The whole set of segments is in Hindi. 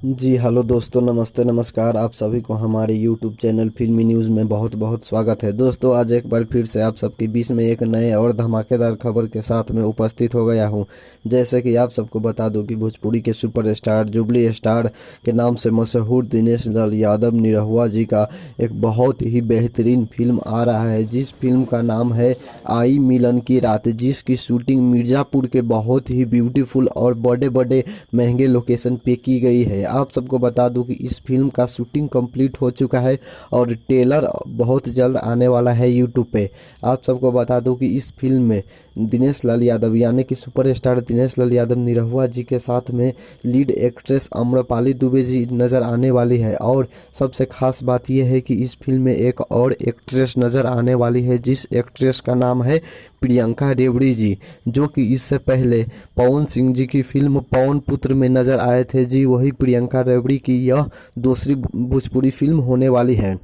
जी हेलो दोस्तों, नमस्ते नमस्कार। आप सभी को हमारे यूट्यूब चैनल फिल्मी न्यूज़ में बहुत बहुत स्वागत है। दोस्तों, आज एक बार फिर से आप सबके बीच में एक नए और धमाकेदार खबर के साथ में उपस्थित हो गया हूं। जैसे कि आप सबको बता दूं कि भोजपुरी के सुपरस्टार जुबली स्टार के नाम से मशहूर दिनेश लाल यादव निरहुआ जी का एक बहुत ही बेहतरीन फिल्म आ रहा है, जिस फिल्म का नाम है आई मिलन की रात, जिसकी शूटिंग मिर्ज़ापुर के बहुत ही ब्यूटीफुल और बड़े बड़े महंगे लोकेशन पे की गई है। आप सबको बता दूं कि इस फिल्म का शूटिंग कंप्लीट हो चुका है और ट्रेलर बहुत जल्द आने वाला है यूट्यूब पे। आप सबको बता दूं कि इस फिल्म में दिनेश लाल यादव यानी कि सुपरस्टार दिनेश लाल यादव निरहुआ जी के साथ में लीड एक्ट्रेस आम्रपाली दुबे जी नज़र आने वाली है। और सबसे खास बात यह है कि इस फिल्म में एक और एक्ट्रेस नज़र आने वाली है, जिस एक्ट्रेस का नाम है प्रियंका रेवड़ी जी, जो कि इससे पहले पवन सिंह जी की फिल्म पवन पुत्र में नजर आए थे। जी वही प्रियंका रेवड़ी की यह दूसरी भोजपुरी फिल्म होने वाली है।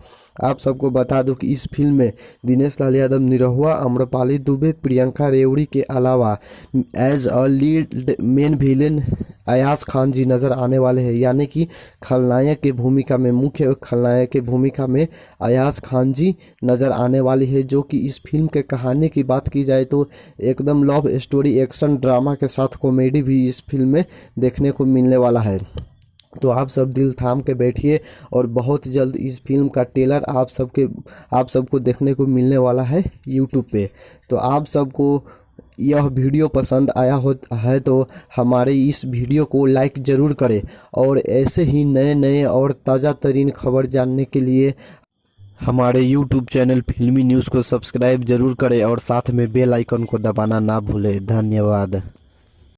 आप सबको बता दूं कि इस फिल्म में दिनेश लाल यादव निरहुआ, आम्रपाली दुबे, प्रियंका रेवड़ी के अलावा as a lead main villain Ayaz Khan ji नज़र आने वाले हैं, यानी कि खलनायक की भूमिका में, मुख्य खलनायक की भूमिका में अयाज खान जी नज़र आने वाली है। जो कि इस फिल्म के कहानी की बात की जाए तो एकदम लव स्टोरी एक्शन ड्रामा के साथ कॉमेडी भी इस फिल्म में देखने को मिलने वाला है। तो आप सब दिल थाम के बैठिए और बहुत जल्द इस फिल्म का ट्रेलर आप सबको देखने को मिलने वाला है यूट्यूब पे। तो आप सबको यह वीडियो पसंद आया हो है तो हमारे इस वीडियो को लाइक ज़रूर करें और ऐसे ही नए नए और ताज़ा तरीन खबर जानने के लिए हमारे यूट्यूब चैनल फिल्मी न्यूज़ को सब्सक्राइब जरूर करें और साथ में बेल आइकन को दबाना ना भूलें। धन्यवाद।